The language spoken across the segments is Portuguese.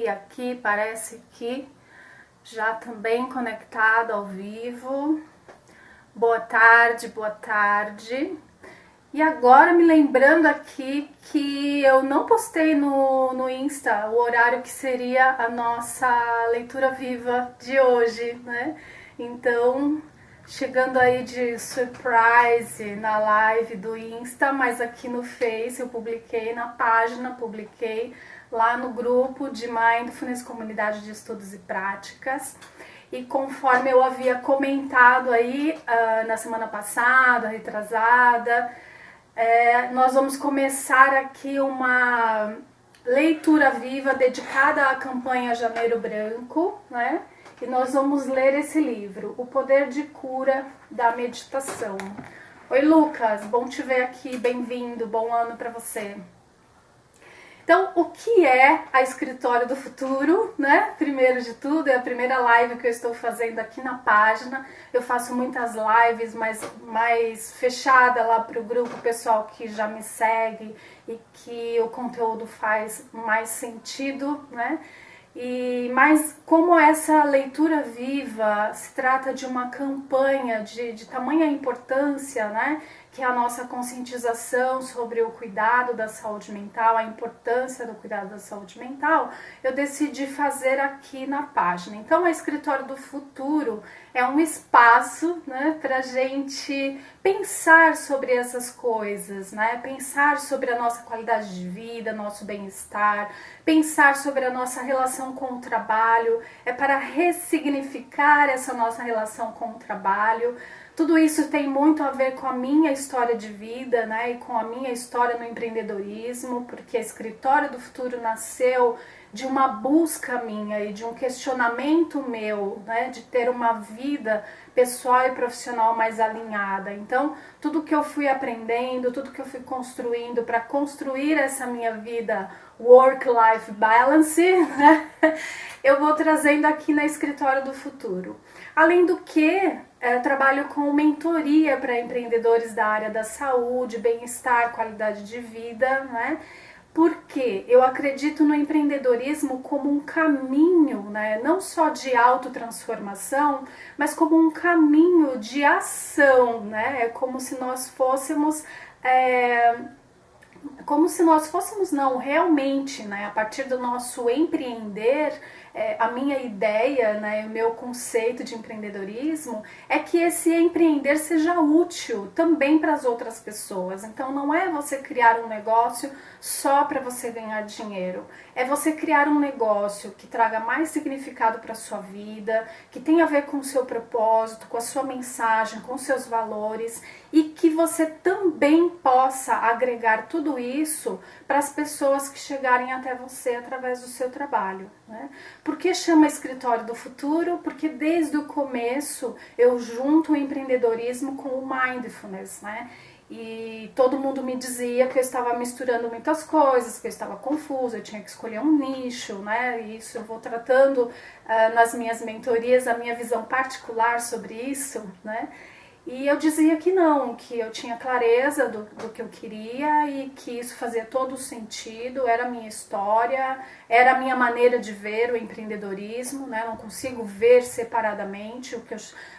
aqui, parece que já também conectado ao vivo. Boa tarde, boa tarde. E agora me lembrando aqui que eu não postei no Insta o horário que seria a nossa leitura viva de hoje, né? Então, chegando aí de surprise na live do Insta, mas aqui no Face eu publiquei na página, publiquei lá no grupo de Mindfulness, Comunidade de Estudos e Práticas. E conforme eu havia comentado aí na semana passada, retrasada, nós vamos começar aqui uma leitura viva dedicada à campanha Janeiro Branco, né? E nós vamos ler esse livro, O Poder de Cura da Meditação. Oi, Lucas, bom te ver aqui, bem-vindo, bom ano para você. Então, o que é a Escritório do Futuro, né? Primeiro de tudo, é a primeira live que eu estou fazendo aqui na página. Eu faço muitas lives mais fechada lá para o grupo pessoal que já me segue e que o conteúdo faz mais sentido, né? Mas como essa leitura viva se trata de uma campanha de tamanha importância, né? Que é a nossa conscientização sobre o cuidado da saúde mental, a importância do cuidado da saúde mental, eu decidi fazer aqui na página. Então, a Escritório do Futuro é um espaço, né, para a gente pensar sobre essas coisas, né? Pensar sobre a nossa qualidade de vida, nosso bem-estar, pensar sobre a nossa relação com o trabalho, é para ressignificar essa nossa relação com o trabalho. Tudo isso tem muito a ver com a minha história de vida, né, e com a minha história no empreendedorismo, porque a Escritório do Futuro nasceu de uma busca minha e de um questionamento meu, né, de ter uma vida pessoal e profissional mais alinhada. Então, tudo que eu fui aprendendo, tudo que eu fui construindo para construir essa minha vida work-life balance, né, eu vou trazendo aqui na Escritório do Futuro. Além do que, trabalho com mentoria para empreendedores da área da saúde, bem-estar, qualidade de vida, né? Porque eu acredito no empreendedorismo como um caminho, né? Não só de autotransformação, mas como um caminho de ação, né? É como se nós fôssemos... não, realmente, né, a partir do nosso empreender, a minha ideia, né, o meu conceito de empreendedorismo é que esse empreender seja útil também para as outras pessoas. Então não é você criar um negócio só para você ganhar dinheiro, é você criar um negócio que traga mais significado para a sua vida, que tenha a ver com o seu propósito, com a sua mensagem, com os seus valores e que você também possa agregar tudo isso para as pessoas que chegarem até você através do seu trabalho, né? Por que chama Escritório do Futuro? Porque desde o começo eu junto o empreendedorismo com o mindfulness, né? E todo mundo me dizia que eu estava misturando muitas coisas, que eu estava confusa, eu tinha que escolher um nicho, né? E isso eu vou tratando nas minhas mentorias, a minha visão particular sobre isso, né? E eu dizia que não, que eu tinha clareza do que eu queria e que isso fazia todo o sentido, era a minha história, era a minha maneira de ver o empreendedorismo, né? Não consigo ver separadamente, o que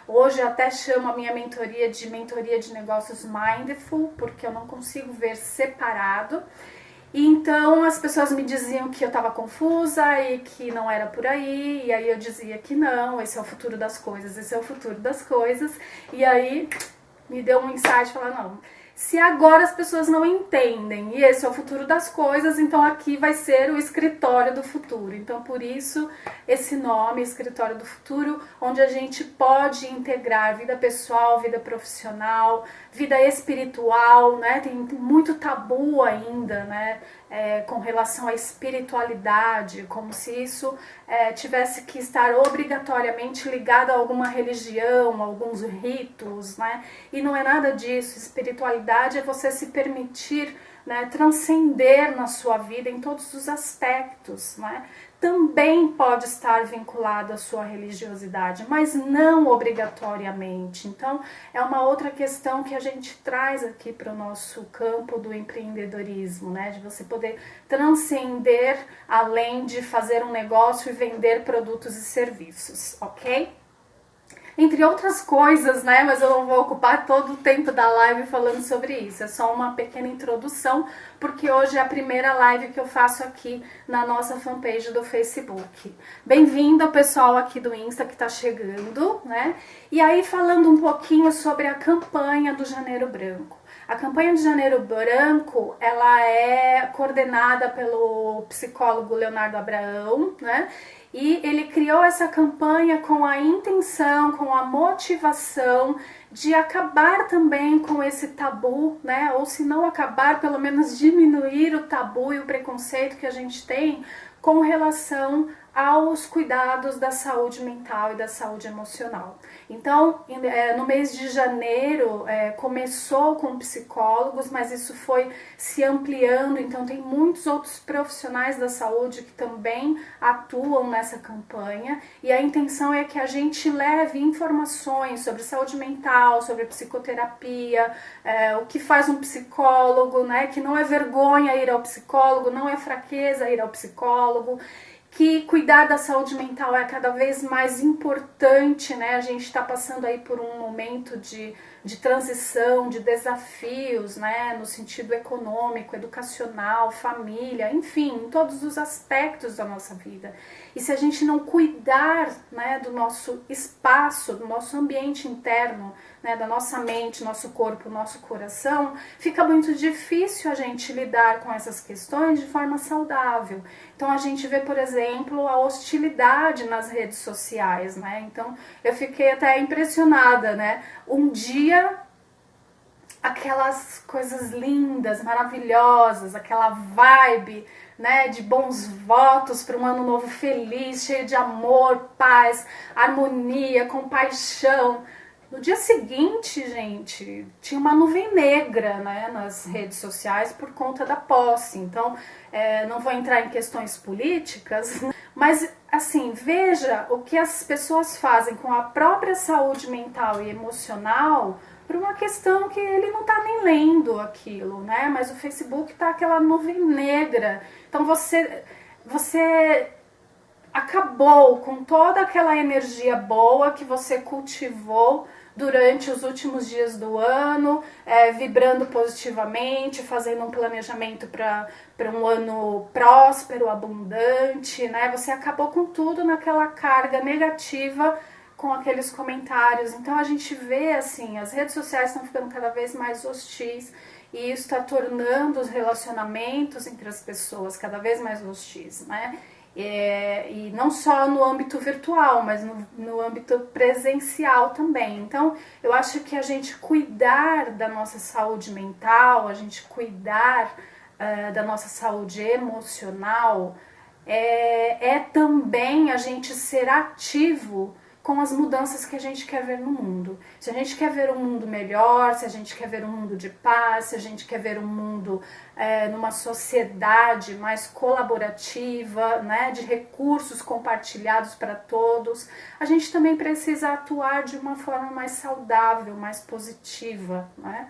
hoje eu até chamo a minha mentoria de negócios mindful, porque eu não consigo ver separado. E então as pessoas me diziam que eu estava confusa e que não era por aí, e aí eu dizia que não, esse é o futuro das coisas, esse é o futuro das coisas, e aí me deu um insight, falar, não, se agora as pessoas não entendem e esse é o futuro das coisas, então aqui vai ser o Escritório do Futuro. Então por isso esse nome, Escritório do Futuro, onde a gente pode integrar vida pessoal, vida profissional, vida espiritual, né? Tem muito tabu ainda, né? Com relação à espiritualidade, como se isso tivesse que estar obrigatoriamente ligado a alguma religião, a alguns ritos, né? E não é nada disso. Espiritualidade espiritualidade é você se permitir, né, transcender na sua vida em todos os aspectos, né? Também pode estar vinculado à sua religiosidade, mas não obrigatoriamente. Então, é uma outra questão que a gente traz aqui para o nosso campo do empreendedorismo, né? De você poder transcender além de fazer um negócio e vender produtos e serviços, ok? Entre outras coisas, né? Mas eu não vou ocupar todo o tempo da live falando sobre isso. É só uma pequena introdução, porque hoje é a primeira live que eu faço aqui na nossa fanpage do Facebook. Bem-vindo ao pessoal aqui do Insta que tá chegando, né? E aí, falando um pouquinho sobre a campanha do Janeiro Branco. A campanha de Janeiro Branco, ela é coordenada pelo psicólogo Leonardo Abraão, né? E ele criou essa campanha com a intenção, com a motivação de acabar também com esse tabu, né? Ou se não acabar, pelo menos diminuir o tabu e o preconceito que a gente tem com relação aos cuidados da saúde mental e da saúde emocional. Então, no mês de janeiro, começou com psicólogos, mas isso foi se ampliando, então tem muitos outros profissionais da saúde que também atuam nessa campanha, e a intenção é que a gente leve informações sobre saúde mental, sobre psicoterapia, o que faz um psicólogo, né, que não é vergonha ir ao psicólogo, não é fraqueza ir ao psicólogo, que cuidar da saúde mental é cada vez mais importante, né? A gente está passando aí por um momento de transição, de desafios, né? No sentido econômico, educacional, família, enfim, em todos os aspectos da nossa vida. E se a gente não cuidar, né, do nosso espaço, do nosso ambiente interno, né, da nossa mente, nosso corpo, nosso coração, fica muito difícil a gente lidar com essas questões de forma saudável. Então a gente vê, por exemplo, a hostilidade nas redes sociais, né? Então eu fiquei até impressionada, né? Um dia aquelas coisas lindas, maravilhosas, aquela vibe, né, de bons votos para um ano novo feliz, cheio de amor, paz, harmonia, compaixão. No dia seguinte, gente, tinha uma nuvem negra, né, nas redes sociais por conta da posse. Então, não vou entrar em questões políticas, mas, assim, veja o que as pessoas fazem com a própria saúde mental e emocional por uma questão que ele não tá nem lendo aquilo, né? Mas o Facebook tá aquela nuvem negra. Então, você acabou com toda aquela energia boa que você cultivou durante os últimos dias do ano, vibrando positivamente, fazendo um planejamento para um ano próspero, abundante, né? Você acabou com tudo naquela carga negativa com aqueles comentários. Então a gente vê assim, as redes sociais estão ficando cada vez mais hostis e isso está tornando os relacionamentos entre as pessoas cada vez mais hostis, né? E não só no âmbito virtual, mas no âmbito presencial também. Então, eu acho que a gente cuidar da nossa saúde mental, a gente cuidar da nossa saúde emocional, é também a gente ser ativo com as mudanças que a gente quer ver no mundo. Se a gente quer ver um mundo melhor, se a gente quer ver um mundo de paz, se a gente quer ver um mundo numa sociedade mais colaborativa, né, de recursos compartilhados para todos, a gente também precisa atuar de uma forma mais saudável, mais positiva, né?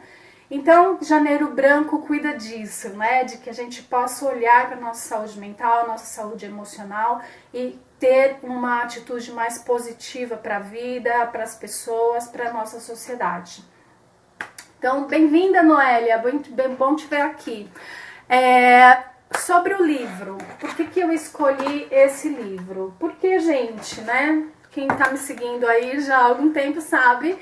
Então, Janeiro Branco cuida disso, né? De que a gente possa olhar para a nossa saúde mental, nossa saúde emocional e ter uma atitude mais positiva para a vida, para as pessoas, para a nossa sociedade. Então, bem-vinda, Noélia, bem bom te ver aqui. Sobre o livro, por que eu escolhi esse livro? Porque, gente, né? Quem está me seguindo aí já há algum tempo sabe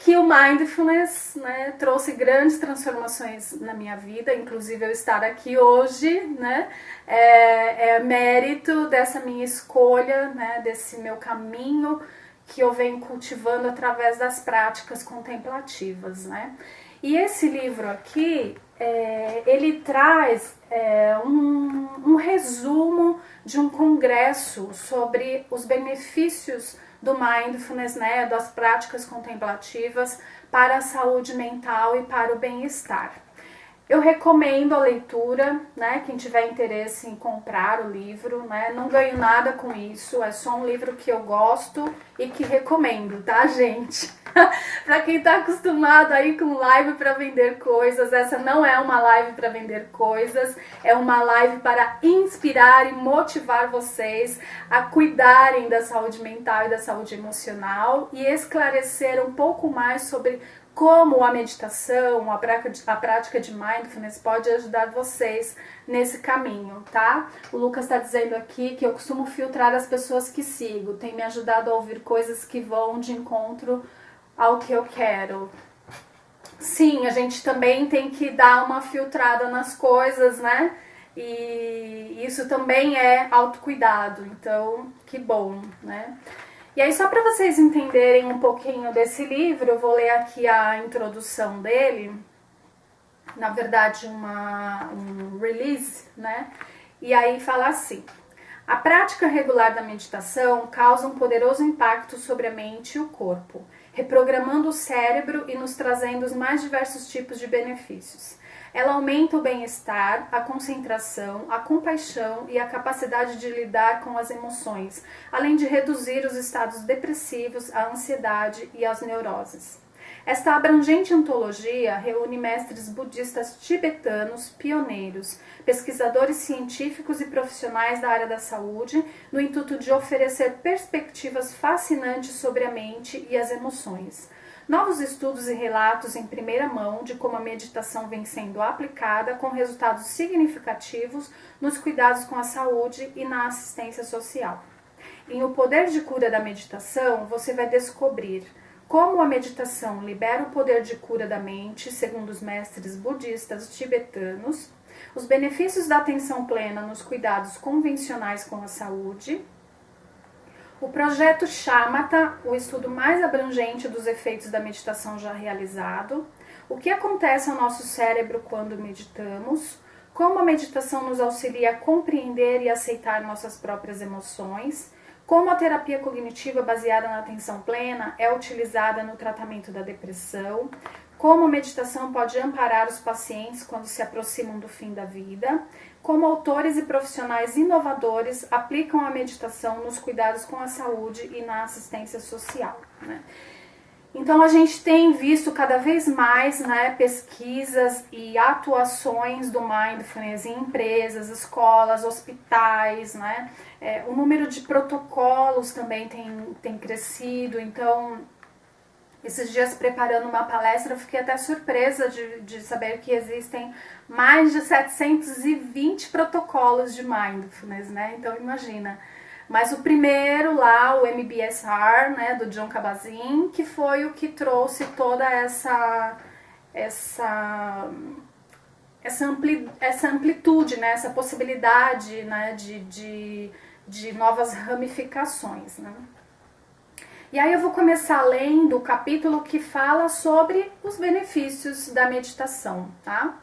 que o Mindfulness, né, trouxe grandes transformações na minha vida, inclusive eu estar aqui hoje, né, é mérito dessa minha escolha, né, desse meu caminho que eu venho cultivando através das práticas contemplativas, né. E esse livro aqui, ele traz um resumo de um congresso sobre os benefícios do Mindfulness, né, das práticas contemplativas para a saúde mental e para o bem-estar. Eu recomendo a leitura, né? Quem tiver interesse em comprar o livro, né? Não ganho nada com isso, é só um livro que eu gosto e que recomendo, tá, gente? Para quem tá acostumado aí com live para vender coisas, essa não é uma live para vender coisas, é uma live para inspirar e motivar vocês a cuidarem da saúde mental e da saúde emocional e esclarecer um pouco mais sobre como a meditação, a prática de mindfulness pode ajudar vocês nesse caminho, tá? O Lucas está dizendo aqui que eu costumo filtrar as pessoas que sigo, tem me ajudado a ouvir coisas que vão de encontro ao que eu quero. Sim, a gente também tem que dar uma filtrada nas coisas, né? E isso também é autocuidado, então que bom, né? E aí, só para vocês entenderem um pouquinho desse livro, eu vou ler aqui a introdução dele, na verdade um release, né? E aí fala assim: a prática regular da meditação causa um poderoso impacto sobre a mente e o corpo, reprogramando o cérebro e nos trazendo os mais diversos tipos de benefícios. Ela aumenta o bem-estar, a concentração, a compaixão e a capacidade de lidar com as emoções, além de reduzir os estados depressivos, a ansiedade e as neuroses. Esta abrangente antologia reúne mestres budistas tibetanos pioneiros, pesquisadores científicos e profissionais da área da saúde, no intuito de oferecer perspectivas fascinantes sobre a mente e as emoções. Novos estudos e relatos em primeira mão de como a meditação vem sendo aplicada com resultados significativos nos cuidados com a saúde e na assistência social. Em O Poder de Cura da Meditação, você vai descobrir como a meditação libera o poder de cura da mente, segundo os mestres budistas tibetanos, os benefícios da atenção plena nos cuidados convencionais com a saúde, o projeto Shamatha, o estudo mais abrangente dos efeitos da meditação já realizado, o que acontece ao nosso cérebro quando meditamos, como a meditação nos auxilia a compreender e aceitar nossas próprias emoções, como a terapia cognitiva baseada na atenção plena é utilizada no tratamento da depressão, como a meditação pode amparar os pacientes quando se aproximam do fim da vida, como autores e profissionais inovadores aplicam a meditação nos cuidados com a saúde e na assistência social, né? Então a gente tem visto cada vez mais, né, pesquisas e atuações do mindfulness em empresas, escolas, hospitais, né? O número de protocolos também tem crescido. Então, esses dias preparando uma palestra, eu fiquei até surpresa de saber que existem mais de 720 protocolos de mindfulness, né? Então imagina. Mas o primeiro lá, o MBSR, né, do Jon Kabat-Zinn, que foi o que trouxe toda essa amplitude, né, essa possibilidade, né, de novas ramificações, né? E aí eu vou começar lendo o capítulo que fala sobre os benefícios da meditação, tá?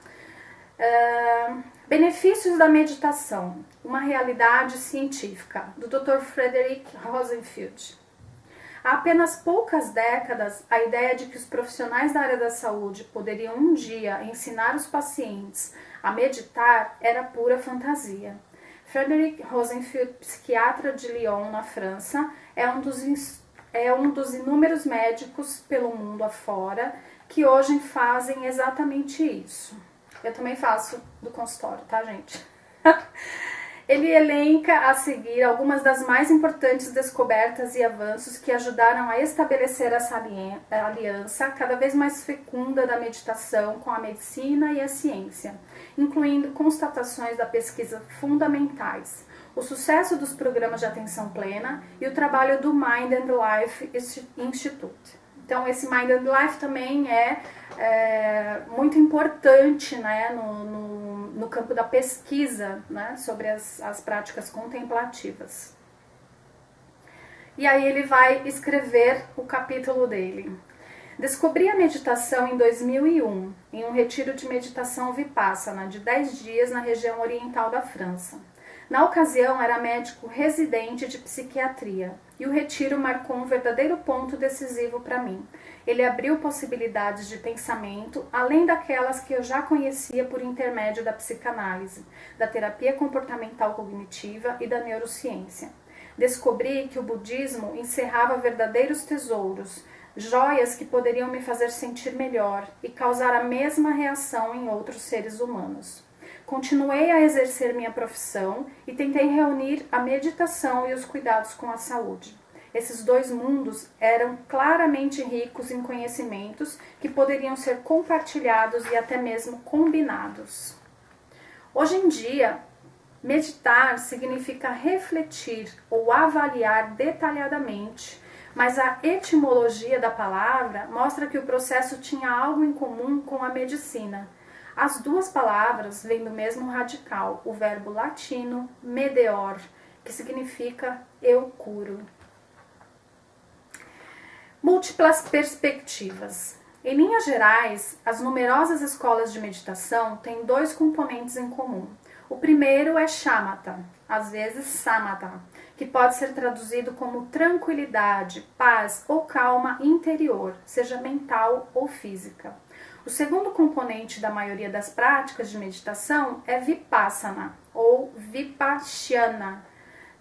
Benefícios da meditação, uma realidade científica, do Dr. Frederick Rosenfield. Há apenas poucas décadas, a ideia de que os profissionais da área da saúde poderiam um dia ensinar os pacientes a meditar era pura fantasia. Frederick Rosenfield, psiquiatra de Lyon, na França, é um dos inúmeros médicos pelo mundo afora que hoje fazem exatamente isso. Eu também faço do consultório, tá, gente? Ele elenca a seguir algumas das mais importantes descobertas e avanços que ajudaram a estabelecer essa aliança cada vez mais fecunda da meditação com a medicina e a ciência, incluindo constatações da pesquisa fundamentais, o sucesso dos programas de atenção plena e o trabalho do Mind and Life Institute. Então, esse Mind and Life também é muito importante, né, no campo da pesquisa, né, sobre as práticas contemplativas. E aí ele vai escrever o capítulo dele. Descobri a meditação em 2001, em um retiro de meditação Vipassana de 10 dias na região oriental da França. Na ocasião, era médico residente de psiquiatria e o retiro marcou um verdadeiro ponto decisivo para mim. Ele abriu possibilidades de pensamento, além daquelas que eu já conhecia por intermédio da psicanálise, da terapia comportamental cognitiva e da neurociência. Descobri que o budismo encerrava verdadeiros tesouros, joias que poderiam me fazer sentir melhor e causar a mesma reação em outros seres humanos. Continuei a exercer minha profissão e tentei reunir a meditação e os cuidados com a saúde. Esses dois mundos eram claramente ricos em conhecimentos que poderiam ser compartilhados e até mesmo combinados. Hoje em dia, meditar significa refletir ou avaliar detalhadamente, mas a etimologia da palavra mostra que o processo tinha algo em comum com a medicina. As duas palavras vêm do mesmo radical, o verbo latino medeor, que significa eu curo. Múltiplas perspectivas. Em linhas gerais, as numerosas escolas de meditação têm dois componentes em comum. O primeiro é shamatha, às vezes samatha, que pode ser traduzido como tranquilidade, paz ou calma interior, seja mental ou física. O segundo componente da maioria das práticas de meditação é vipassana ou vipassana.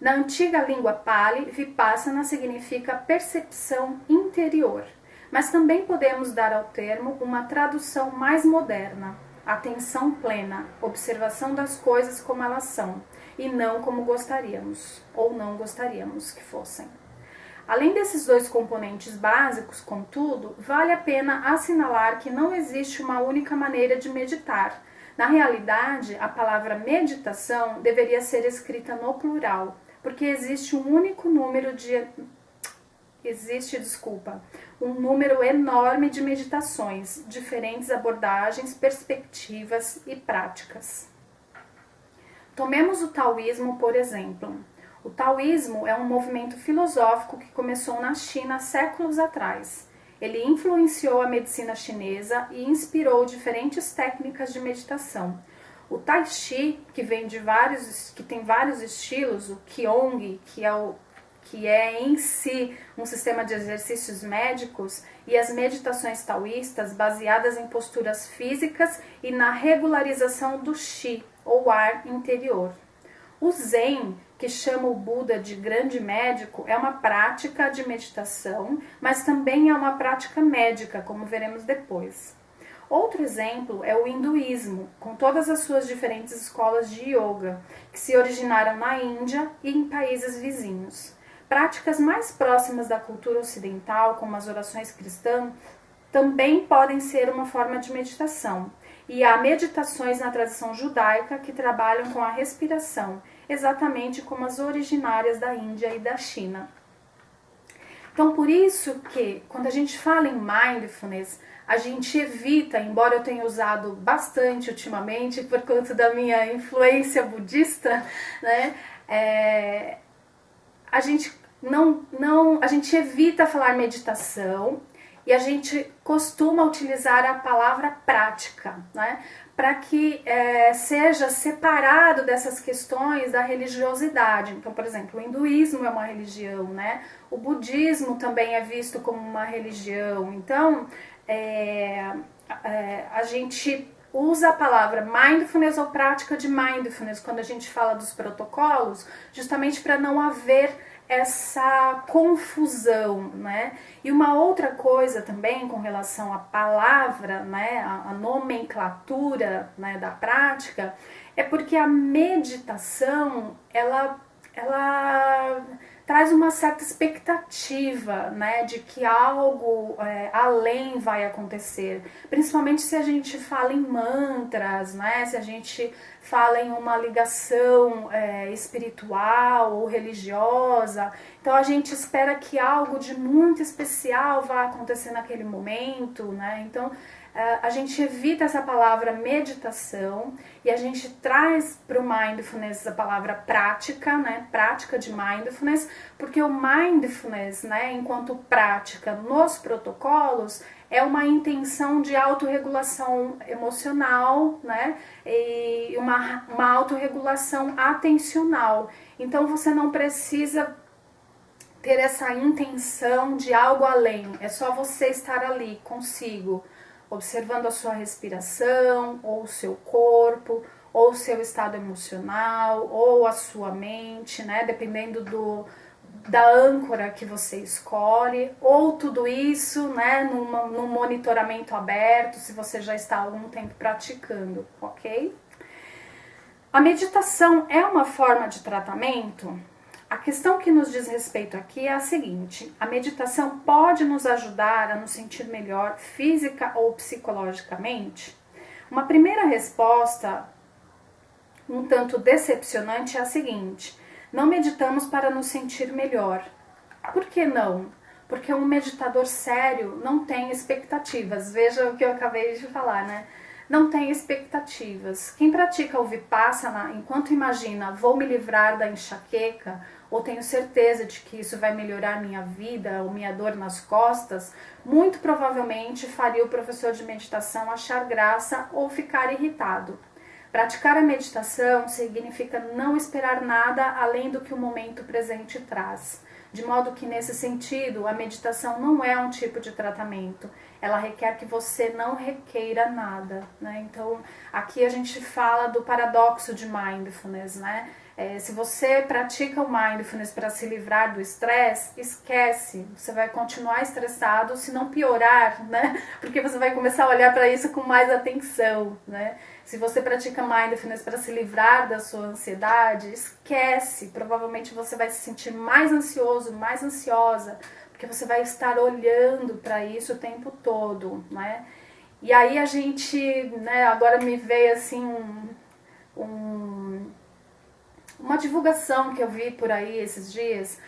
Na antiga língua Pali, vipassana significa percepção interior, mas também podemos dar ao termo uma tradução mais moderna, atenção plena, observação das coisas como elas são, e não como gostaríamos ou não gostaríamos que fossem. Além desses dois componentes básicos, contudo, vale a pena assinalar que não existe uma única maneira de meditar. Na realidade, a palavra meditação deveria ser escrita no plural, porque existe um número enorme de meditações, diferentes abordagens, perspectivas e práticas. Tomemos o taoísmo, por exemplo. O taoísmo é um movimento filosófico que começou na China séculos atrás. Ele influenciou a medicina chinesa e inspirou diferentes técnicas de meditação. O Tai Chi, que tem vários estilos, o Qigong, que é em si um sistema de exercícios médicos, e as meditações taoístas baseadas em posturas físicas e na regularização do Qi, ou ar interior. O Zen, que chama o Buda de grande médico, é uma prática de meditação, mas também é uma prática médica, como veremos depois. Outro exemplo é o hinduísmo, com todas as suas diferentes escolas de yoga, que se originaram na Índia e em países vizinhos. Práticas mais próximas da cultura ocidental, como as orações cristãs, também podem ser uma forma de meditação. E há meditações na tradição judaica que trabalham com a respiração, exatamente como as originárias da Índia e da China. Então, por isso que, quando a gente fala em mindfulness, a gente evita, embora eu tenha usado bastante ultimamente, por conta da minha influência budista, né, a gente evita falar meditação e a gente costuma utilizar a palavra prática, né, para que seja separado dessas questões da religiosidade. Então, por exemplo, o hinduísmo é uma religião, né? O budismo também é visto como uma religião. Então, a gente usa a palavra mindfulness ou prática de mindfulness quando a gente fala dos protocolos, justamente para não haver essa confusão, né? E uma outra coisa também com relação à palavra, né, a nomenclatura, né, da prática, é porque a meditação, ela traz uma certa expectativa, né, de que algo além vai acontecer, principalmente se a gente fala em mantras, né, se a gente fala em uma ligação espiritual ou religiosa. Então a gente espera que algo de muito especial vá acontecer naquele momento, né? Então a gente evita essa palavra meditação e a gente traz para o mindfulness a palavra prática, né? Prática de mindfulness, porque o mindfulness, né, enquanto prática nos protocolos, é uma intenção de autorregulação emocional, né, e uma autorregulação atencional. Então você não precisa ter essa intenção de algo além, é só você estar ali consigo, observando a sua respiração, ou o seu corpo, ou o seu estado emocional, ou a sua mente, né? Dependendo da âncora que você escolhe, ou tudo isso, né, num monitoramento aberto, se você já está há algum tempo praticando, ok? A meditação é uma forma de tratamento? A questão que nos diz respeito aqui é a seguinte: a meditação pode nos ajudar a nos sentir melhor física ou psicologicamente? Uma primeira resposta, um tanto decepcionante, é a seguinte: não meditamos para nos sentir melhor. Por que não? Porque um meditador sério não tem expectativas. Veja o que eu acabei de falar, né? Não tem expectativas. Quem pratica o Vipassana enquanto imagina, vou me livrar da enxaqueca, ou tenho certeza de que isso vai melhorar minha vida ou minha dor nas costas, muito provavelmente faria o professor de meditação achar graça ou ficar irritado. Praticar a meditação significa não esperar nada além do que o momento presente traz. De modo que, nesse sentido, a meditação não é um tipo de tratamento. Ela requer que você não requeira nada, né? Então, aqui a gente fala do paradoxo de mindfulness, né? Se você pratica o mindfulness para se livrar do estresse, esquece, você vai continuar estressado, se não piorar, né? Porque você vai começar a olhar para isso com mais atenção, né? Se você pratica mindfulness para se livrar da sua ansiedade, esquece, provavelmente você vai se sentir mais ansioso, mais ansiosa, porque você vai estar olhando para isso o tempo todo, né? E aí a gente, né, agora me veio assim uma divulgação que eu vi por aí esses dias,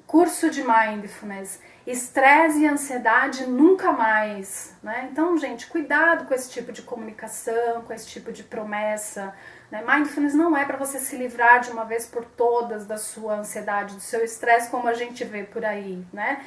curso de mindfulness, estresse e ansiedade nunca mais, né? Então, gente, cuidado com esse tipo de comunicação, com esse tipo de promessa, né? Mindfulness não é para você se livrar de uma vez por todas da sua ansiedade, do seu estresse, como a gente vê por aí, né?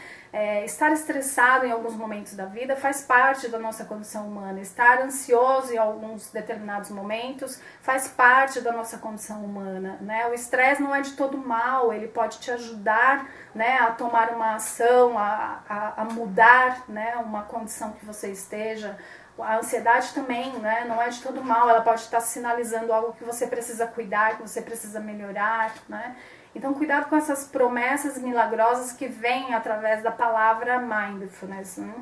Estar estressado em alguns momentos da vida faz parte da nossa condição humana. Estar ansioso em alguns determinados momentos faz parte da nossa condição humana, né? O estresse não é de todo mal, ele pode te ajudar, né, a tomar uma ação, a mudar, né, uma condição que você esteja. A ansiedade também, né, não é de todo mal, ela pode estar sinalizando algo que você precisa cuidar, que você precisa melhorar, né? Então, cuidado com essas promessas milagrosas que vêm através da palavra mindfulness, né?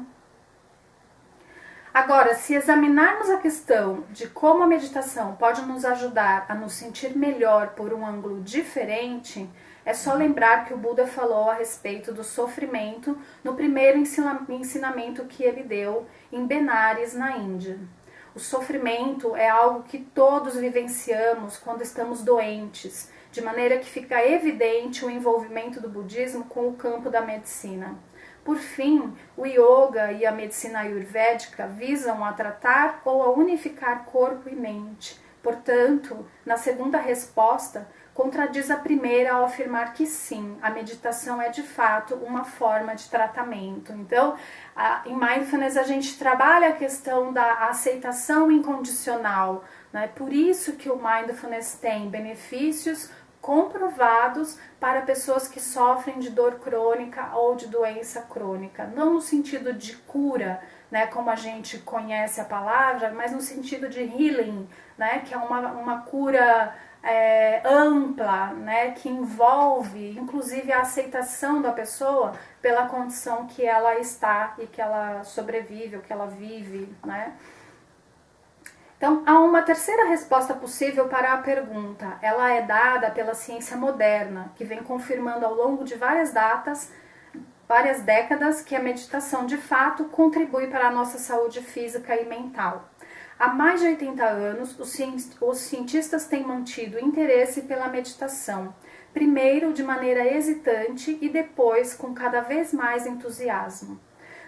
Agora, se examinarmos a questão de como a meditação pode nos ajudar a nos sentir melhor por um ângulo diferente, é só lembrar que o Buda falou a respeito do sofrimento no primeiro ensinamento que ele deu em Benares, na Índia. O sofrimento é algo que todos vivenciamos quando estamos doentes, de maneira que fica evidente o envolvimento do budismo com o campo da medicina. Por fim, o yoga e a medicina ayurvédica visam a tratar ou a unificar corpo e mente. Portanto, na segunda resposta, contradiz a primeira ao afirmar que sim, a meditação é de fato uma forma de tratamento. Então, em Mindfulness a gente trabalha a questão da aceitação incondicional, né? Por isso que o Mindfulness tem benefícios comprovados para pessoas que sofrem de dor crônica ou de doença crônica, não no sentido de cura, né, como a gente conhece a palavra, mas no sentido de healing, né, que é uma cura ampla, né, que envolve inclusive a aceitação da pessoa pela condição que ela está e que ela sobrevive, ou que ela vive, né. Então, há uma terceira resposta possível para a pergunta. Ela é dada pela ciência moderna, que vem confirmando ao longo de várias décadas, que a meditação de fato contribui para a nossa saúde física e mental. Há mais de 80 anos, os cientistas têm mantido interesse pela meditação, primeiro de maneira hesitante e depois com cada vez mais entusiasmo.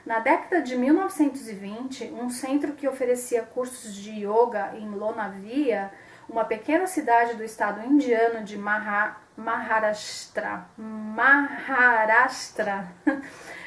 Na década de 1920, um centro que oferecia cursos de yoga em Lonavia, uma pequena cidade do estado indiano de Maharashtra,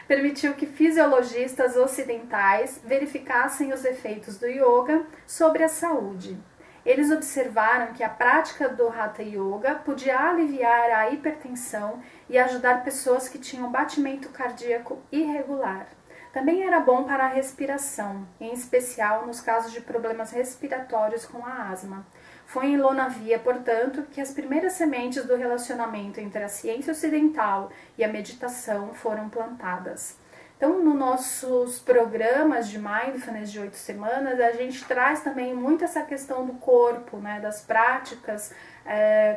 permitiu que fisiologistas ocidentais verificassem os efeitos do yoga sobre a saúde. Eles observaram que a prática do Hatha Yoga podia aliviar a hipertensão e ajudar pessoas que tinham batimento cardíaco irregular. Também era bom para a respiração, em especial nos casos de problemas respiratórios com a asma. Foi em Lonavia, portanto, que as primeiras sementes do relacionamento entre a ciência ocidental e a meditação foram plantadas. Então, nos nossos programas de Mindfulness de 8 semanas, a gente traz também muito essa questão do corpo, né, das práticas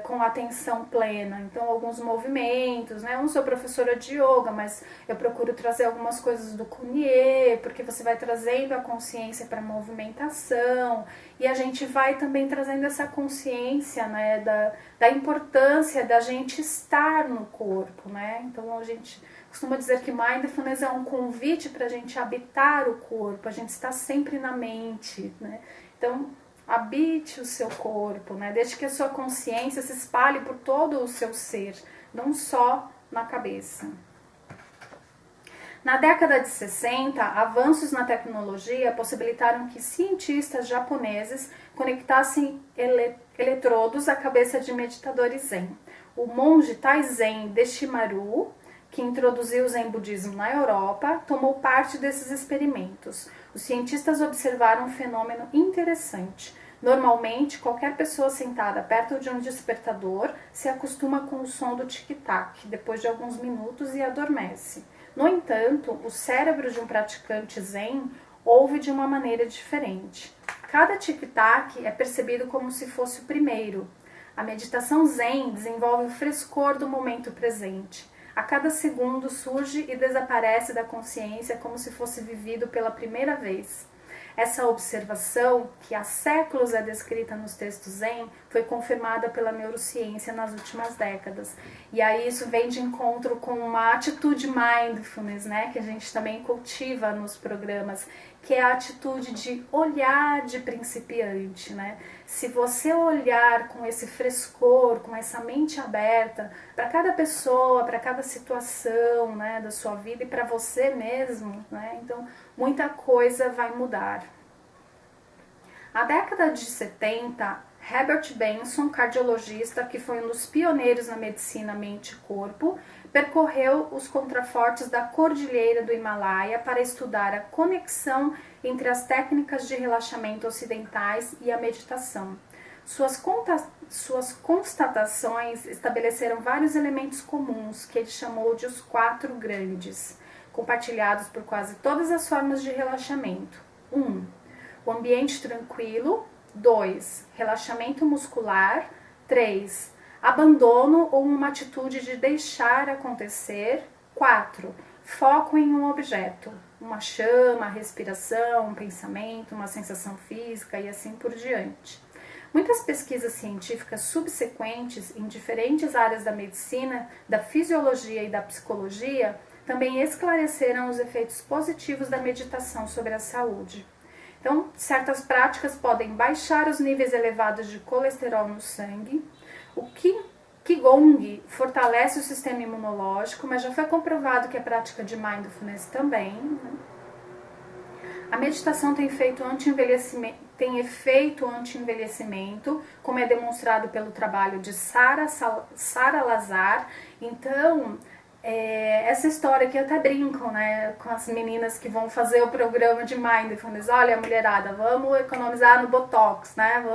com atenção plena. Então, alguns movimentos, né? Eu não sou professora de yoga, mas eu procuro trazer algumas coisas do Kunye, porque você vai trazendo a consciência para a movimentação, e a gente vai também trazendo essa consciência, né, da importância da gente estar no corpo, né? Então, a gente costuma dizer que Mindfulness é um convite para a gente habitar o corpo, a gente está sempre na mente, né? Então, habite o seu corpo, né? Deixe que a sua consciência se espalhe por todo o seu ser, não só na cabeça. Na década de 60, avanços na tecnologia possibilitaram que cientistas japoneses conectassem eletrodos à cabeça de meditadores zen. O monge Taizen Deshimaru, que introduziu o Zen budismo na Europa, tomou parte desses experimentos. Os cientistas observaram um fenômeno interessante. Normalmente, qualquer pessoa sentada perto de um despertador se acostuma com o som do tic-tac depois de alguns minutos e adormece. No entanto, o cérebro de um praticante Zen ouve de uma maneira diferente. Cada tic-tac é percebido como se fosse o primeiro. A meditação Zen desenvolve o frescor do momento presente. A cada segundo surge e desaparece da consciência como se fosse vivido pela primeira vez. Essa observação, que há séculos é descrita nos textos Zen, foi confirmada pela neurociência nas últimas décadas. E aí isso vem de encontro com uma atitude mindfulness, né, que a gente também cultiva nos programas, que é a atitude de olhar de principiante, né? Se você olhar com esse frescor, com essa mente aberta, para cada pessoa, para cada situação, né, da sua vida e para você mesmo, né? Então, muita coisa vai mudar. Na década de 70, Herbert Benson, cardiologista, que foi um dos pioneiros na medicina mente e corpo, percorreu os contrafortes da cordilheira do Himalaia para estudar a conexão entre as técnicas de relaxamento ocidentais e a meditação. Suas constatações estabeleceram vários elementos comuns que ele chamou de os 4 grandes, compartilhados por quase todas as formas de relaxamento. 1. O ambiente tranquilo. 2. Relaxamento muscular. 3. Abandono ou uma atitude de deixar acontecer. 4. Foco em um objeto. Uma chama, respiração, um pensamento, uma sensação física e assim por diante. Muitas pesquisas científicas subsequentes em diferentes áreas da medicina, da fisiologia e da psicologia também esclareceram os efeitos positivos da meditação sobre a saúde. Então, certas práticas podem baixar os níveis elevados de colesterol no sangue. O Qigong fortalece o sistema imunológico, mas já foi comprovado que a prática de mindfulness também. Né? A meditação tem efeito anti-envelhecimento, como é demonstrado pelo trabalho de Sara Lazar. Então, essa história que eu até brinco, né, com as meninas que vão fazer o programa de Mindfulness. Olha, mulherada, vamos economizar no Botox, né?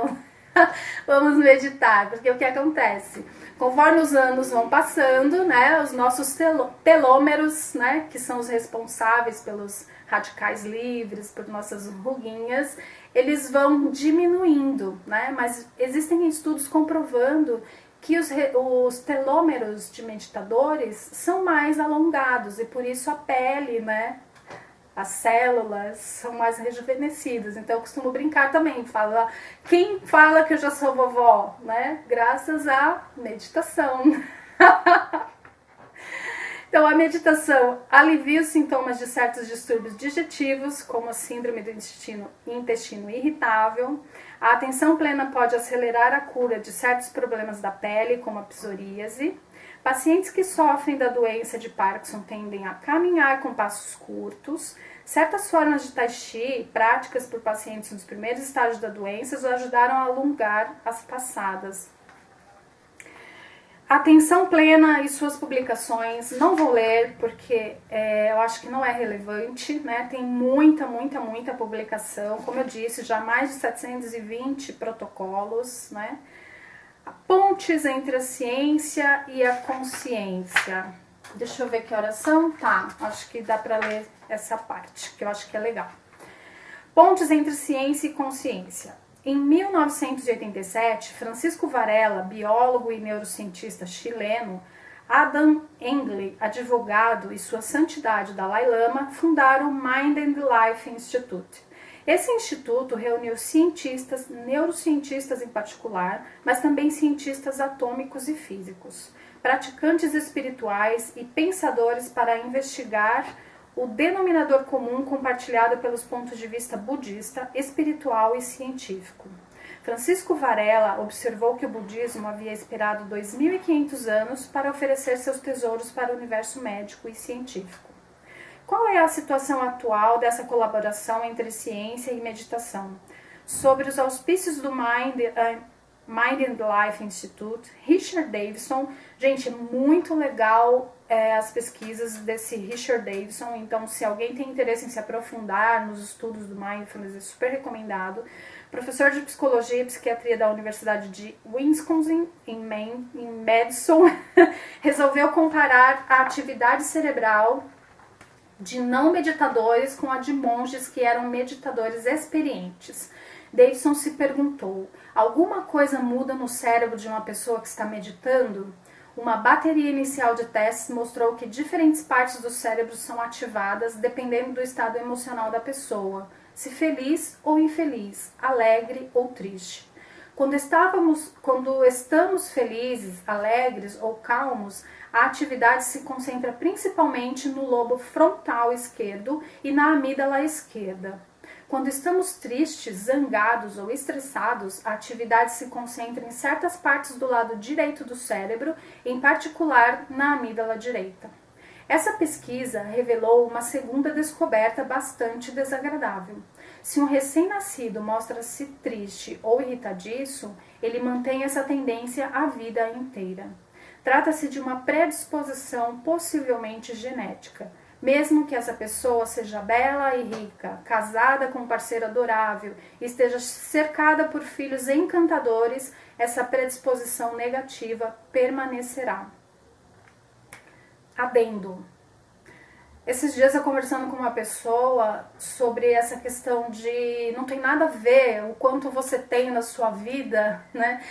Vamos meditar, porque o que acontece? Conforme os anos vão passando, né, os nossos telômeros, né, que são os responsáveis pelos radicais livres, por nossas ruguinhas, eles vão diminuindo, né? Mas existem estudos comprovando que os telômeros de meditadores são mais alongados e por isso a pele, né, as células são mais rejuvenescidas. Então eu costumo brincar também, quem fala que eu já sou vovó, né? Graças à meditação. Então a meditação alivia os sintomas de certos distúrbios digestivos, como a síndrome do intestino irritável. A atenção plena pode acelerar a cura de certos problemas da pele, como a psoríase. Pacientes que sofrem da doença de Parkinson tendem a caminhar com passos curtos. Certas formas de Tai Chi, práticas por pacientes nos primeiros estágios da doença, os ajudaram a alongar as passadas. Atenção Plena e suas publicações, não vou ler porque eu acho que não é relevante, né? Tem muita publicação, como eu disse, já mais de 720 protocolos, né? Pontes entre a ciência e a consciência. Deixa eu ver que horas são. Tá, acho que dá para ler essa parte, que eu acho que é legal. Pontes entre ciência e consciência. Em 1987, Francisco Varela, biólogo e neurocientista chileno, Adam Engle, advogado, e Sua Santidade Dalai Lama fundaram o Mind and Life Institute. Esse instituto reuniu cientistas, neurocientistas em particular, mas também cientistas atômicos e físicos, praticantes espirituais e pensadores para investigar o denominador comum compartilhado pelos pontos de vista budista, espiritual e científico. Francisco Varela observou que o budismo havia esperado 2.500 anos para oferecer seus tesouros para o universo médico e científico. Qual é a situação atual dessa colaboração entre ciência e meditação? Sobre os auspícios do Mind and Life Institute, Richard Davidson, gente, é muito legal as pesquisas desse Richard Davidson, então se alguém tem interesse em se aprofundar nos estudos do Mindfulness, é super recomendado. Professor de Psicologia e Psiquiatria da Universidade de Wisconsin, em Madison, resolveu comparar a atividade cerebral de não meditadores com a de monges que eram meditadores experientes. Davidson se perguntou: alguma coisa muda no cérebro de uma pessoa que está meditando? Uma bateria inicial de testes mostrou que diferentes partes do cérebro são ativadas dependendo do estado emocional da pessoa, se feliz ou infeliz, alegre ou triste. Quando estamos felizes, alegres ou calmos, a atividade se concentra principalmente no lobo frontal esquerdo e na amígdala esquerda. Quando estamos tristes, zangados ou estressados, a atividade se concentra em certas partes do lado direito do cérebro, em particular na amígdala direita. Essa pesquisa revelou uma segunda descoberta bastante desagradável. Se um recém-nascido mostra-se triste ou irritadiço, ele mantém essa tendência a vida inteira. Trata-se de uma predisposição possivelmente genética. Mesmo que essa pessoa seja bela e rica, casada com um parceiro adorável e esteja cercada por filhos encantadores, essa predisposição negativa permanecerá. Adendo. Esses dias eu conversando com uma pessoa sobre essa questão de não tem nada a ver o quanto você tem na sua vida, né?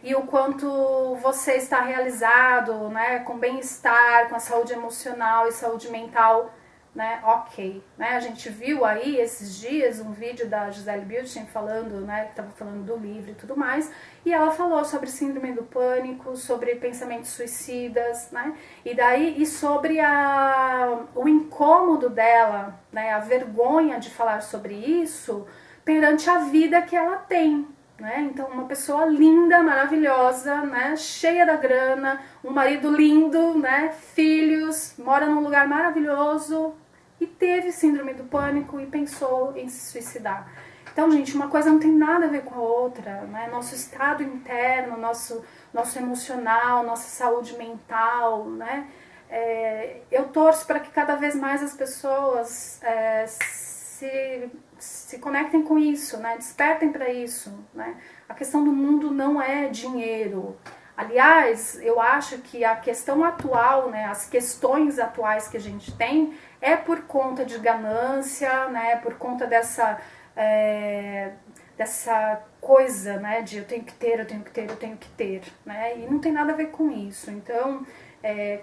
E o quanto você está realizado, né, com bem-estar, com a saúde emocional e saúde mental, né, ok. Né? A gente viu aí esses dias um vídeo da Gisele Bündchen falando, né, que estava falando do livro e tudo mais, e ela falou sobre síndrome do pânico, sobre pensamentos suicidas, né, e sobre o incômodo dela, né, a vergonha de falar sobre isso perante a vida que ela tem. Né? Então, uma pessoa linda, maravilhosa, né? Cheia da grana, um marido lindo, né? Filhos, mora num lugar maravilhoso e teve síndrome do pânico e pensou em se suicidar. Então, gente, uma coisa não tem nada a ver com a outra, né? Nosso estado interno, nosso emocional, nossa saúde mental, né? Eu torço para que cada vez mais as pessoas se conectem com isso, né? Despertem para isso, né? A questão do mundo não é dinheiro. Aliás, eu acho que a questão atual, né, as questões atuais que a gente tem é por conta de ganância, né, por conta dessa coisa, né, de eu tenho que ter, né? E não tem nada a ver com isso. Então,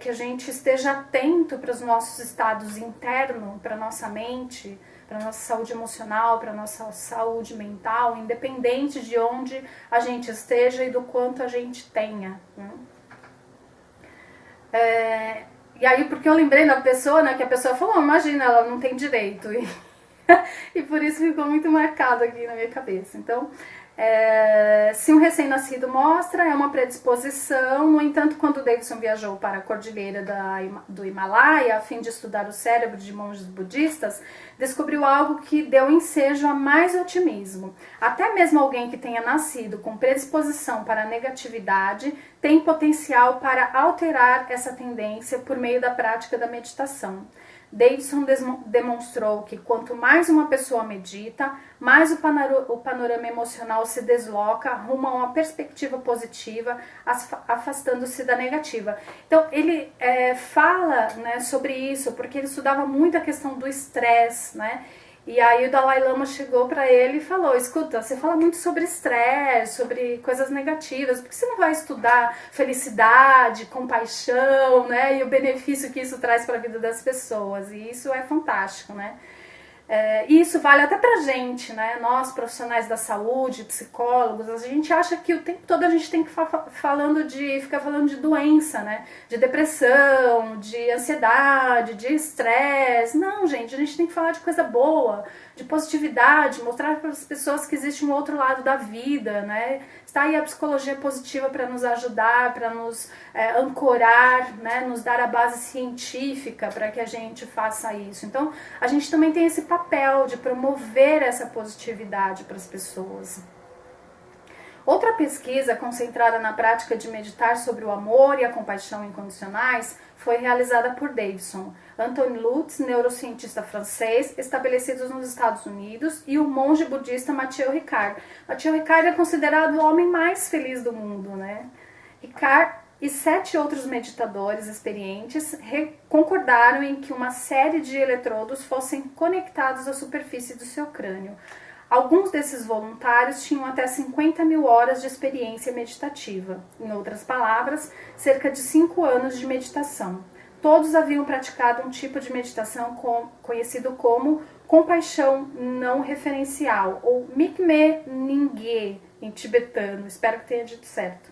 que a gente esteja atento para os nossos estados internos, para a nossa mente, para a nossa saúde emocional, para a nossa saúde mental, independente de onde a gente esteja e do quanto a gente tenha. Né? E aí, porque eu lembrei da pessoa, né, que a pessoa falou, imagina, ela não tem direito. E por isso ficou muito marcado aqui na minha cabeça. Então, se um recém-nascido mostra, é uma predisposição. No entanto, quando Davidson viajou para a cordilheira do Himalaia a fim de estudar o cérebro de monges budistas, descobriu algo que deu ensejo a mais otimismo. Até mesmo alguém que tenha nascido com predisposição para a negatividade tem potencial para alterar essa tendência por meio da prática da meditação. Davidson demonstrou que quanto mais uma pessoa medita, mais o panorama emocional se desloca rumo a uma perspectiva positiva, afastando-se da negativa. Então, ele fala, né, sobre isso, porque ele estudava muito a questão do estresse, né? E aí o Dalai Lama chegou para ele e falou: escuta, você fala muito sobre estresse, sobre coisas negativas, por que você não vai estudar felicidade, compaixão, né? E o benefício que isso traz para a vida das pessoas. E isso é fantástico, né? E isso vale até pra gente, né? Nós, profissionais da saúde, psicólogos, a gente acha que o tempo todo a gente tem que ficar falando de doença, né? De depressão, de ansiedade, de estresse. Não, gente, a gente tem que falar de coisa boa, de positividade, mostrar para as pessoas que existe um outro lado da vida, né? Está aí a psicologia positiva para nos ajudar, para nos ancorar, né? Nos dar a base científica para que a gente faça isso. Então, a gente também tem esse papel de promover essa positividade para as pessoas. Outra pesquisa concentrada na prática de meditar sobre o amor e a compaixão incondicionais foi realizada por Davidson, Anthony Lutz, neurocientista francês, estabelecido nos Estados Unidos, e o monge budista Matthieu Ricard. Matthieu Ricard é considerado o homem mais feliz do mundo, né? Ricard e 7 outros meditadores experientes concordaram em que uma série de eletrodos fossem conectados à superfície do seu crânio. Alguns desses voluntários tinham até 50 mil horas de experiência meditativa. Em outras palavras, cerca de 5 anos de meditação. Todos haviam praticado um tipo de meditação conhecido como compaixão não referencial, ou Mikme Nyingye, em tibetano. Espero que tenha dito certo.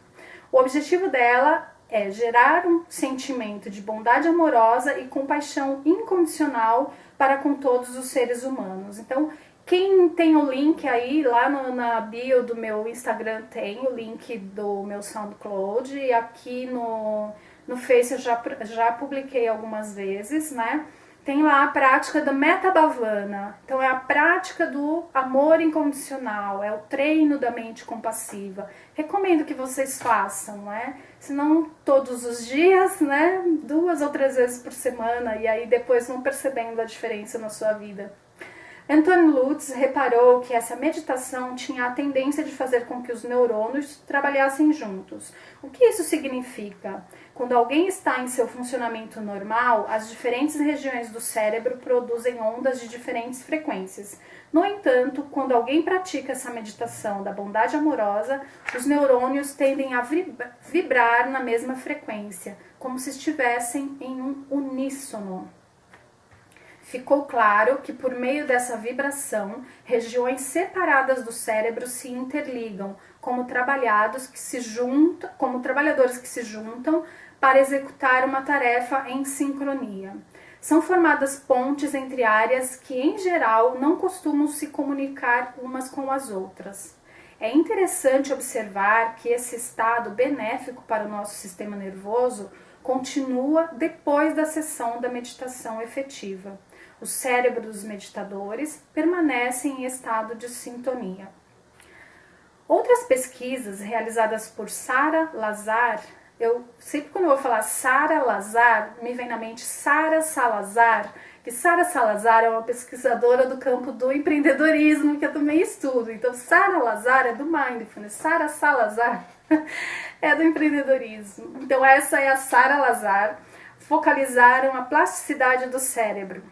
O objetivo dela é gerar um sentimento de bondade amorosa e compaixão incondicional para com todos os seres humanos. Então, quem tem o link aí, lá na bio do meu Instagram tem o link do meu SoundCloud, e aqui no Face eu já publiquei algumas vezes, né? Tem lá a prática do Metta Bhavana. Então é a prática do amor incondicional, é o treino da mente compassiva. Recomendo que vocês façam, né? Se não todos os dias, né? 2 ou 3 vezes por semana, e aí depois vão percebendo a diferença na sua vida. Anthony Lutz reparou que essa meditação tinha a tendência de fazer com que os neurônios trabalhassem juntos. O que isso significa? Quando alguém está em seu funcionamento normal, as diferentes regiões do cérebro produzem ondas de diferentes frequências. No entanto, quando alguém pratica essa meditação da bondade amorosa, os neurônios tendem a vibrar na mesma frequência, como se estivessem em um uníssono. Ficou claro que por meio dessa vibração, regiões separadas do cérebro se interligam, como trabalhadores que se juntam para executar uma tarefa em sincronia. São formadas pontes entre áreas que, em geral, não costumam se comunicar umas com as outras. É interessante observar que esse estado benéfico para o nosso sistema nervoso continua depois da sessão da meditação efetiva. O cérebro dos meditadores permanece em estado de sintonia. Outras pesquisas realizadas por Sara Lazar, sempre quando eu vou falar Sara Lazar, me vem na mente Sara Salazar, que Sara Salazar é uma pesquisadora do campo do empreendedorismo, que eu também estudo. Então, Sara Lazar é do Mindfulness, Sara Salazar é do empreendedorismo. Então, essa é a Sara Lazar. Focalizaram a plasticidade do cérebro.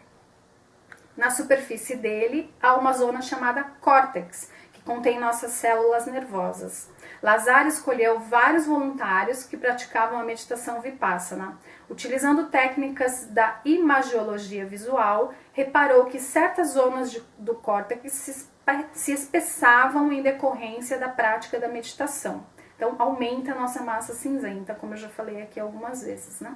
Na superfície dele há uma zona chamada córtex, que contém nossas células nervosas. Lazar escolheu vários voluntários que praticavam a meditação vipassana. Utilizando técnicas da imagiologia visual, reparou que certas zonas do córtex se espessavam em decorrência da prática da meditação. Então, aumenta a nossa massa cinzenta, como eu já falei aqui algumas vezes, né?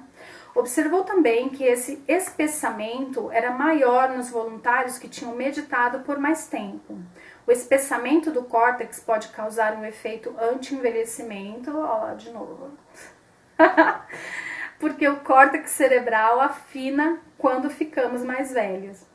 Observou também que esse espessamento era maior nos voluntários que tinham meditado por mais tempo. O espessamento do córtex pode causar um efeito anti-envelhecimento, ó lá de novo, porque o córtex cerebral afina quando ficamos mais velhos.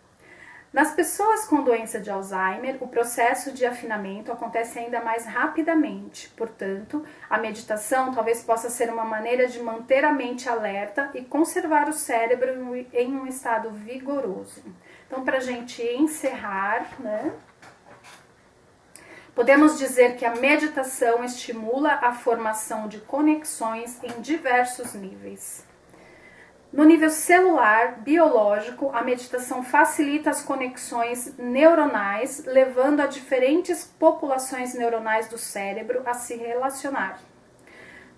Nas pessoas com doença de Alzheimer, o processo de afinamento acontece ainda mais rapidamente. Portanto, a meditação talvez possa ser uma maneira de manter a mente alerta e conservar o cérebro em um estado vigoroso. Então, para a gente encerrar, né, podemos dizer que a meditação estimula a formação de conexões em diversos níveis. No nível celular, biológico, a meditação facilita as conexões neuronais, levando a diferentes populações neuronais do cérebro a se relacionar.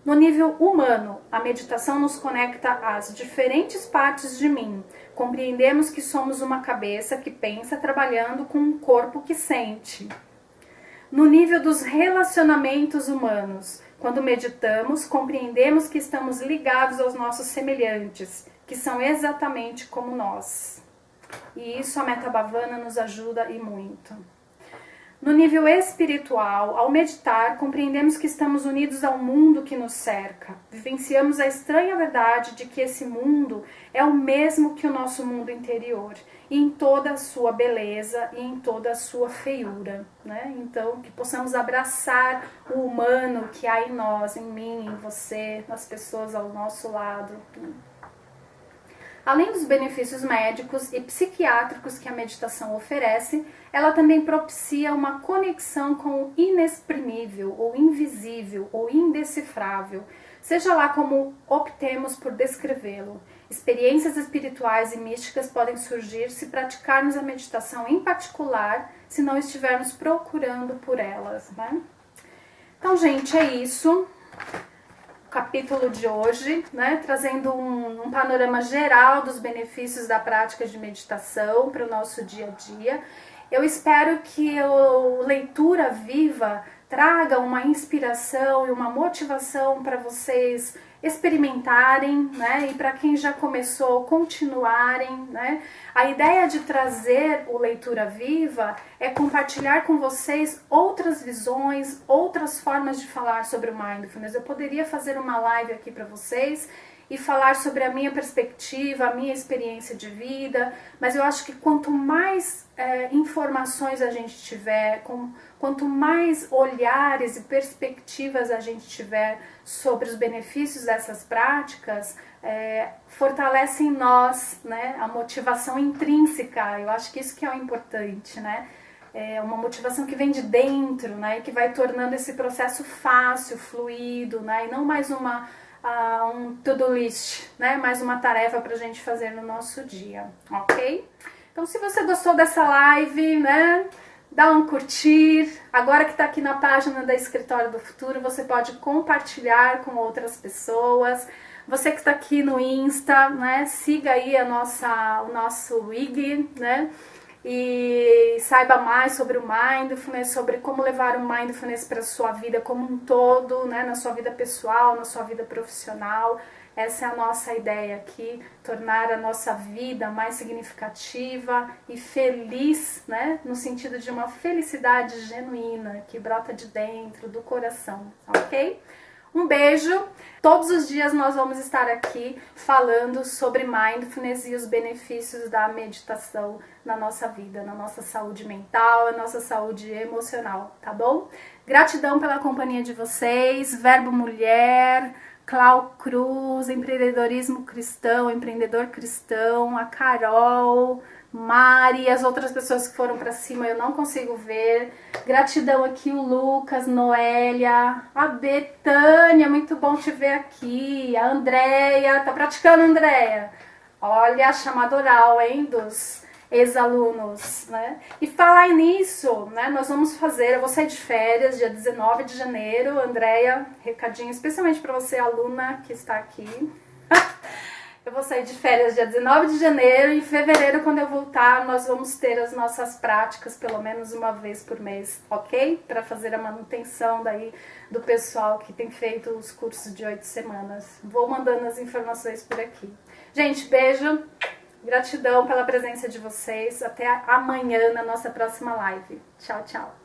No nível humano, a meditação nos conecta às diferentes partes de mim. Compreendemos que somos uma cabeça que pensa trabalhando com um corpo que sente. No nível dos relacionamentos humanos, quando meditamos, compreendemos que estamos ligados aos nossos semelhantes, que são exatamente como nós. E isso a Metta Bhavana nos ajuda e muito. No nível espiritual, ao meditar, compreendemos que estamos unidos ao mundo que nos cerca. Vivenciamos a estranha verdade de que esse mundo é o mesmo que o nosso mundo interior, e em toda a sua beleza e em toda a sua feiura, né? Então, que possamos abraçar o humano que há em nós, em mim, em você, nas pessoas ao nosso lado. Além dos benefícios médicos e psiquiátricos que a meditação oferece, ela também propicia uma conexão com o inexprimível, ou invisível, ou indecifrável, seja lá como optemos por descrevê-lo. Experiências espirituais e místicas podem surgir se praticarmos a meditação em particular, se não estivermos procurando por elas, né? Então, gente, é isso. Capítulo de hoje, né, trazendo um panorama geral dos benefícios da prática de meditação para o nosso dia a dia. Eu espero que a leitura viva traga uma inspiração e uma motivação para vocês experimentarem, né, e para quem já começou, continuarem, né. A ideia de trazer o Leitura Viva é compartilhar com vocês outras visões, outras formas de falar sobre o Mindfulness. Eu poderia fazer uma live aqui para vocês e falar sobre a minha perspectiva, a minha experiência de vida, mas eu acho que quanto mais informações a gente tiver, quanto mais olhares e perspectivas a gente tiver sobre os benefícios dessas práticas, fortalece em nós, né, a motivação intrínseca. Eu acho que isso que é o importante, né? É uma motivação que vem de dentro, né, e que vai tornando esse processo fácil, fluido, né, e não mais um to-do list, né? Mais uma tarefa para a gente fazer no nosso dia, ok? Então, se você gostou dessa live, né? Dá um curtir. Agora que está aqui na página da Escritório do Futuro, você pode compartilhar com outras pessoas. Você que está aqui no Insta, né? Siga aí o nosso IG, né? E saiba mais sobre o Mindfulness, sobre como levar o Mindfulness para a sua vida como um todo, né? Na sua vida pessoal, na sua vida profissional. Essa é a nossa ideia aqui, tornar a nossa vida mais significativa e feliz, né? No sentido de uma felicidade genuína que brota de dentro, do coração, ok? Um beijo! Todos os dias nós vamos estar aqui falando sobre Mindfulness e os benefícios da meditação na nossa vida, na nossa saúde mental, na nossa saúde emocional, tá bom? Gratidão pela companhia de vocês, Verbo Mulher, Clau Cruz, Empreendedorismo Cristão, Empreendedor Cristão, a Carol, Mari, as outras pessoas que foram para cima eu não consigo ver. Gratidão aqui o Lucas, Noélia, a Betânia, muito bom te ver aqui. A Andréia, tá praticando, Andréia? Olha, a chamada oral, hein, dos ex-alunos, né? E falar nisso, né, nós vamos fazer, eu vou sair de férias dia 19 de janeiro, Andréia, recadinho especialmente para você, aluna que está aqui. Eu vou sair de férias dia 19 de janeiro e em fevereiro, quando eu voltar, nós vamos ter as nossas práticas pelo menos uma vez por mês, ok? Para fazer a manutenção daí do pessoal que tem feito os cursos de 8 semanas. Vou mandando as informações por aqui. Gente, beijo, gratidão pela presença de vocês. Até amanhã na nossa próxima live. Tchau, tchau.